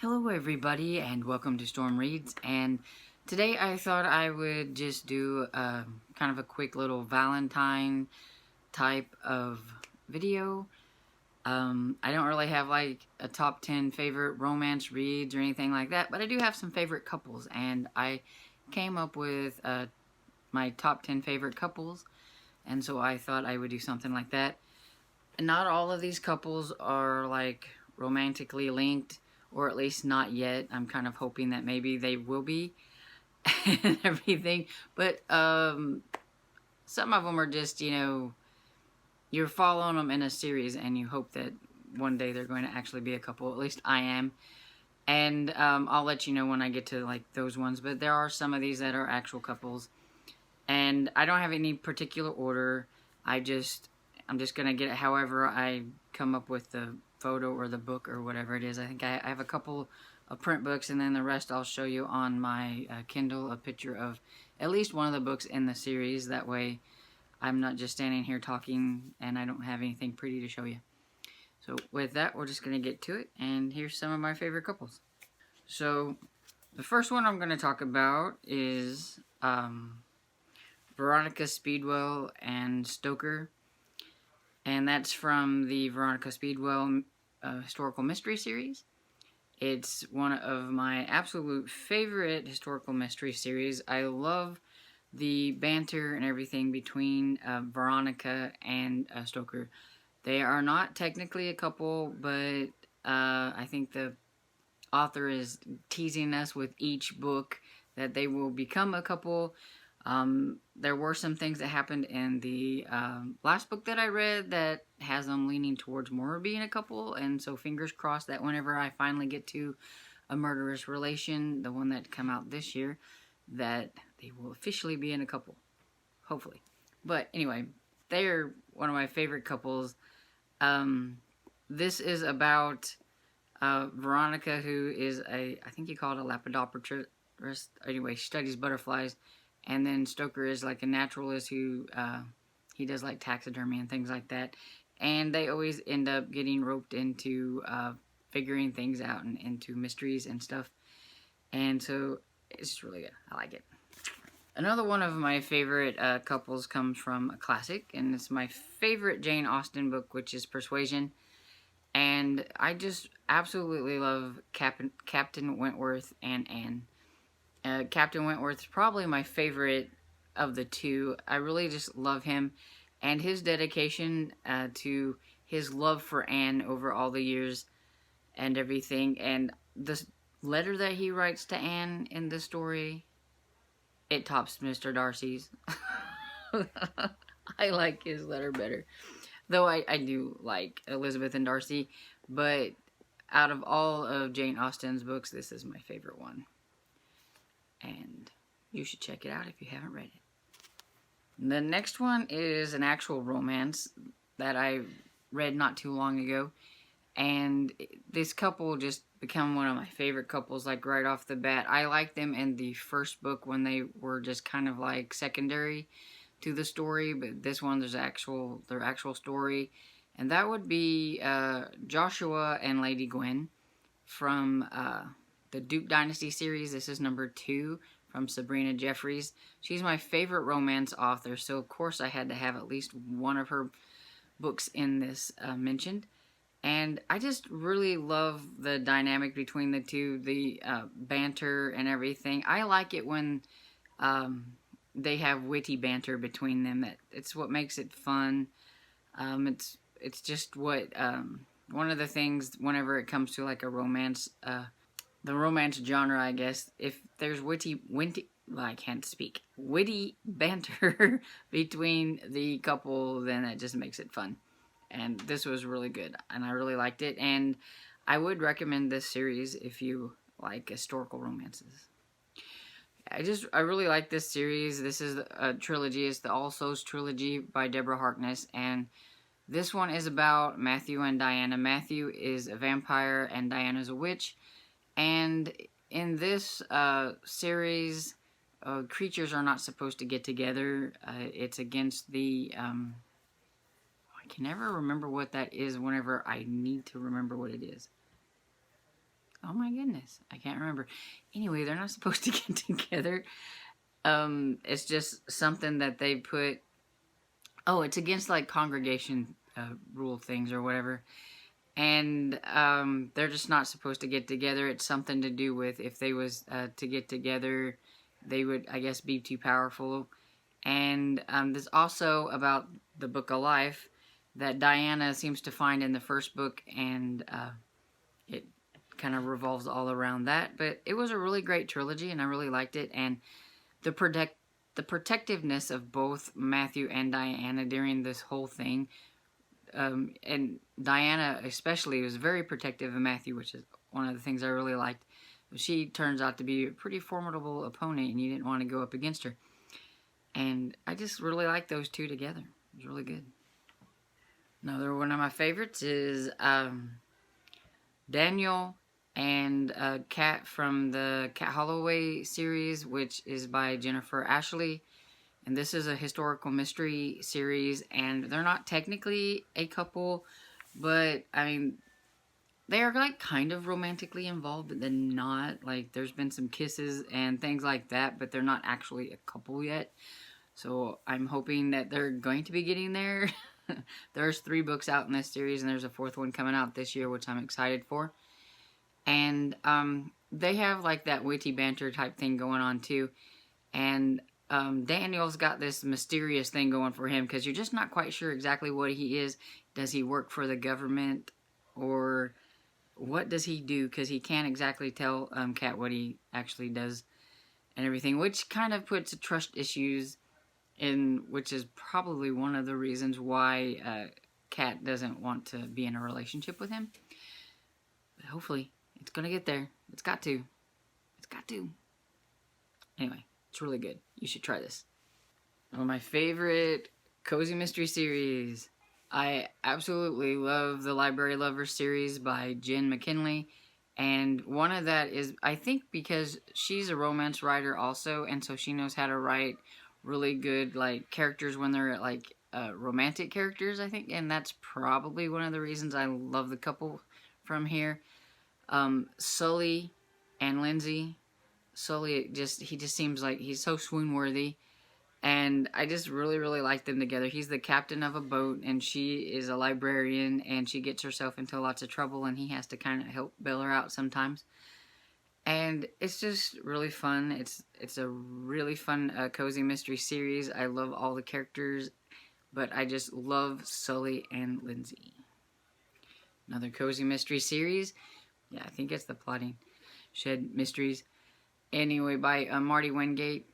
Hello everybody and welcome to Storm Reads, and today I thought I would just do kind of a quick little Valentine type of video. I don't really have like a top 10 favorite romance reads or anything like that, but I do have some favorite couples, and I came up with my top 10 favorite couples, and so I thought I would do something like that. And not all of these couples are like romantically linked, or at least not yet. I'm kind of hoping that maybe they will be and everything. But some of them are just, you're following them in a series and you hope that one day they're going to actually be a couple. At least I am. And I'll let you know when I get to like those ones. But there are some of these that are actual couples. And I don't have any particular order. I'm just going to get it however I come up with the photo or the book or whatever it is. I think I have a couple of print books, and then the rest I'll show you on my Kindle, a picture of at least one of the books in the series. That way I'm not just standing here talking and I don't have anything pretty to show you. So with that, we're just going to get to it, and here's some of my favorite couples. So the first one I'm going to talk about is Veronica Speedwell and Stoker. And that's from the Veronica Speedwell historical mystery series. It's one of my absolute favorite historical mystery series. I love the banter and everything between Veronica and Stoker. They are not technically a couple, but I think the author is teasing us with each book that they will become a couple. There were some things that happened in the last book that I read that has them leaning towards more being a couple, and so fingers crossed that whenever I finally get to A Murderous Relation, the one that come out this year, that they will officially be in a couple, hopefully. But anyway, they're one of my favorite couples. This is about Veronica, who is I think you call it a lepidopterist. Anyway, she studies butterflies. And then Stoker is like a naturalist who, he does like taxidermy and things like that. And they always end up getting roped into figuring things out and into mysteries and stuff. And so it's just really good. I like it. Another one of my favorite couples comes from a classic, and it's my favorite Jane Austen book, which is Persuasion. And I just absolutely love Captain Wentworth and Anne. Captain Wentworth is probably my favorite of the two. I really just love him and his dedication to his love for Anne over all the years and everything. And the letter that he writes to Anne in this story, it tops Mr. Darcy's. I like his letter better. Though I do like Elizabeth and Darcy, but out of all of Jane Austen's books, this is my favorite one. And you should check it out if you haven't read it. The next one is an actual romance that I read not too long ago. And this couple just become one of my favorite couples, like right off the bat. I liked them in the first book when they were just kind of like secondary to the story. But this one, their actual story. And that would be Joshua and Lady Gwen from the Duke Dynasty series. This is number 2 from Sabrina Jeffries. She's my favorite romance author, so of course I had to have at least one of her books in this mentioned. And I just really love the dynamic between the two, the banter and everything. I like it when they have witty banter between them. It's what makes it fun. It's just what one of the things whenever it comes to like a romance. The romance genre, I guess, if there's witty banter between the couple, then that just makes it fun. And this was really good, and I really liked it, and I would recommend this series if you like historical romances. I really like this series. This is a trilogy. It's the All Souls trilogy by Deborah Harkness, and this one is about Matthew and Diana. Matthew is a vampire, and Diana's a witch. And in this series, creatures are not supposed to get together. It's against the... I can never remember what that is whenever I need to remember what it is. Oh my goodness, I can't remember. Anyway, they're not supposed to get together. It's just something that they put. Oh, it's against like congregation rule things or whatever. And they're just not supposed to get together. It's something to do with if they was to get together, they would, I guess, be too powerful. And there's also about the Book of Life that Diana seems to find in the first book, and it kind of revolves all around that. But it was a really great trilogy, and I really liked it. And the protectiveness of both Matthew and Diana during this whole thing, and Diana especially was very protective of Matthew, which is one of the things I really liked. She turns out to be a pretty formidable opponent, and you didn't want to go up against her. And I just really like those two together. It was really good. Another one of my favorites is Daniel and Kat from the Kat Holloway series, which is by Jennifer Ashley. And this is a historical mystery series, and they're not technically a couple, but, I mean, they are, like, kind of romantically involved, but then not. Like, there's been some kisses and things like that, but they're not actually a couple yet. So I'm hoping that they're going to be getting there. There's 3 books out in this series, and there's a 4th one coming out this year, which I'm excited for. And they have, like, that witty banter type thing going on, too. And Daniel's got this mysterious thing going for him, because you're just not quite sure exactly what he is. Does he work for the government, or what does he do? Because he can't exactly tell Kat what he actually does and everything, which kind of puts trust issues in, which is probably one of the reasons why Kat doesn't want to be in a relationship with him. But hopefully, it's going to get there. It's got to. It's got to. Anyway, it's really good. You should try this. One of my favorite cozy mystery series. I absolutely love the Library Lovers series by Jen McKinley. And one of that is, I think, because she's a romance writer also, and so she knows how to write really good, like, characters when they're, like, romantic characters, I think. And that's probably one of the reasons I love the couple from here. Sully and Lindsay. Sully, he just seems like he's so swoon-worthy. And I just really, really like them together. He's the captain of a boat, and she is a librarian, and she gets herself into lots of trouble, and he has to kind of help bail her out sometimes. And it's just really fun. It's a really fun, cozy mystery series. I love all the characters, but I just love Sully and Lindsay. Another cozy mystery series. Yeah, I think it's the Plotting Shed Mysteries. Anyway, by Marty Wingate.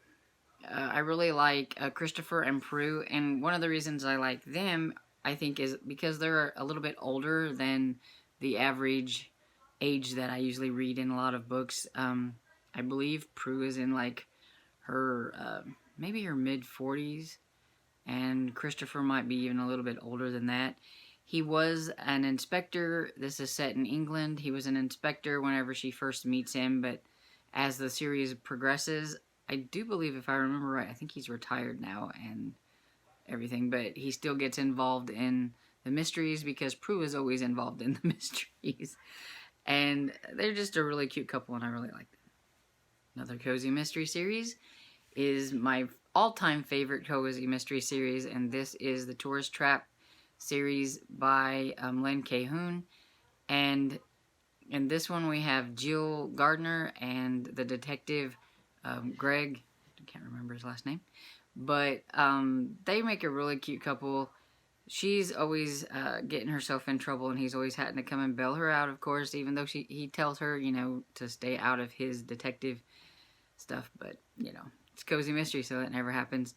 I really like Christopher and Prue, and one of the reasons I like them, I think, is because they're a little bit older than the average age that I usually read in a lot of books. I believe Prue is in, like, her, maybe her mid-40s, and Christopher might be even a little bit older than that. He was an inspector. This is set in England. He was an inspector whenever she first meets him, but as the series progresses, I do believe, if I remember right, I think he's retired now and everything, but he still gets involved in the mysteries because Prue is always involved in the mysteries. And they're just a really cute couple, and I really like them. Another cozy mystery series is my all-time favorite cozy mystery series, and this is the Tourist Trap series by Len Cahoon. And in this one, we have Jill Gardner and the detective Greg, I can't remember his last name, but they make a really cute couple. She's always getting herself in trouble, and he's always having to come and bail her out, of course, even though he tells her, you know, to stay out of his detective stuff, but, you know, it's cozy mystery, so that never happens.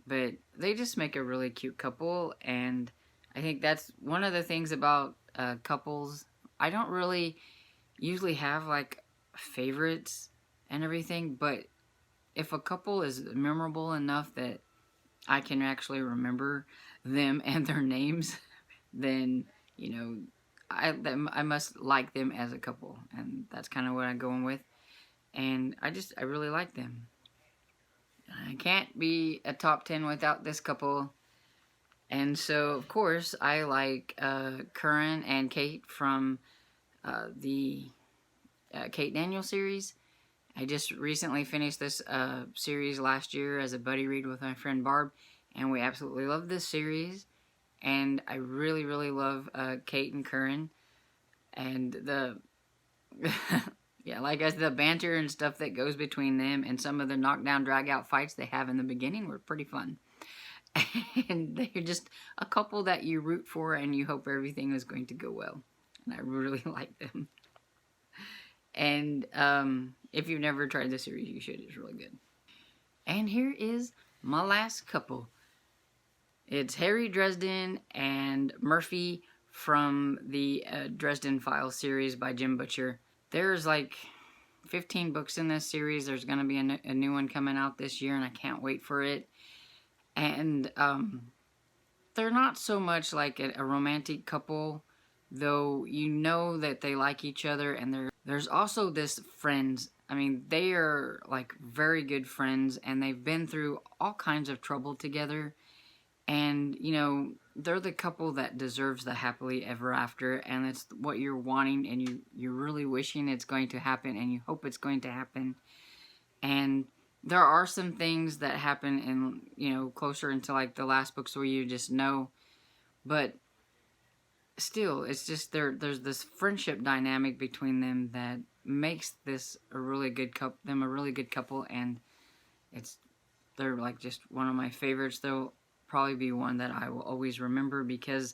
But they just make a really cute couple, and I think that's one of the things about couples. I don't really usually have, like, favorites and everything, but if a couple is memorable enough that I can actually remember them and their names, then, you know, I must like them as a couple, and that's kind of what I'm going with. And I really like them. I can't be a top 10 without this couple. And so, of course, I like Curran and Kate from the Kate Daniels series. I just recently finished this series last year as a buddy read with my friend Barb, and we absolutely love this series. And I really, really love Kate and Curran, and the yeah, like as the banter and stuff that goes between them, and some of the knockdown, drag out fights they have in the beginning were pretty fun. And they're just a couple that you root for, and you hope everything is going to go well. And I really like them. And if you've never tried this series, you should. It's really good. And here is my last couple. It's Harry Dresden and Murphy from the Dresden Files series by Jim Butcher. There's like 15 books in this series. There's going to be a new one coming out this year, and I can't wait for it. And they're not so much like a romantic couple, though you know that they like each other. And there's also this friends. I mean, they are like very good friends, and they've been through all kinds of trouble together. And, you know, they're the couple that deserves the happily ever after, and it's what you're wanting, and you're really wishing it's going to happen, and you hope it's going to happen. And there are some things that happen in, you know, closer into like the last books where you just know, but still, it's just there's this friendship dynamic between them that makes this a really good couple, and they're like just one of my favorites. They'll probably be one that I will always remember because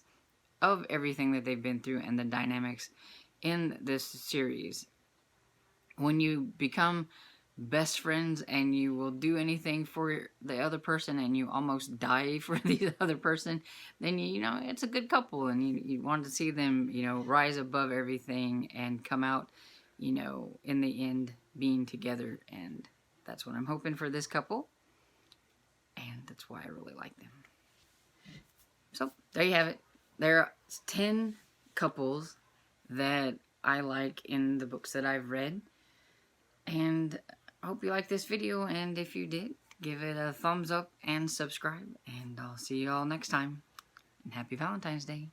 of everything that they've been through and the dynamics in this series. When you become best friends and you will do anything for the other person and you almost die for the other person, then you know it's a good couple, and you want to see them, you know, rise above everything and come out, you know, in the end being together. And that's what I'm hoping for this couple, and that's why I really like them. So there you have it. There are 10 couples that I like in the books that I've read, and I hope you liked this video, and if you did, give it a thumbs up and subscribe, and I'll see you all next time, and happy Valentine's Day.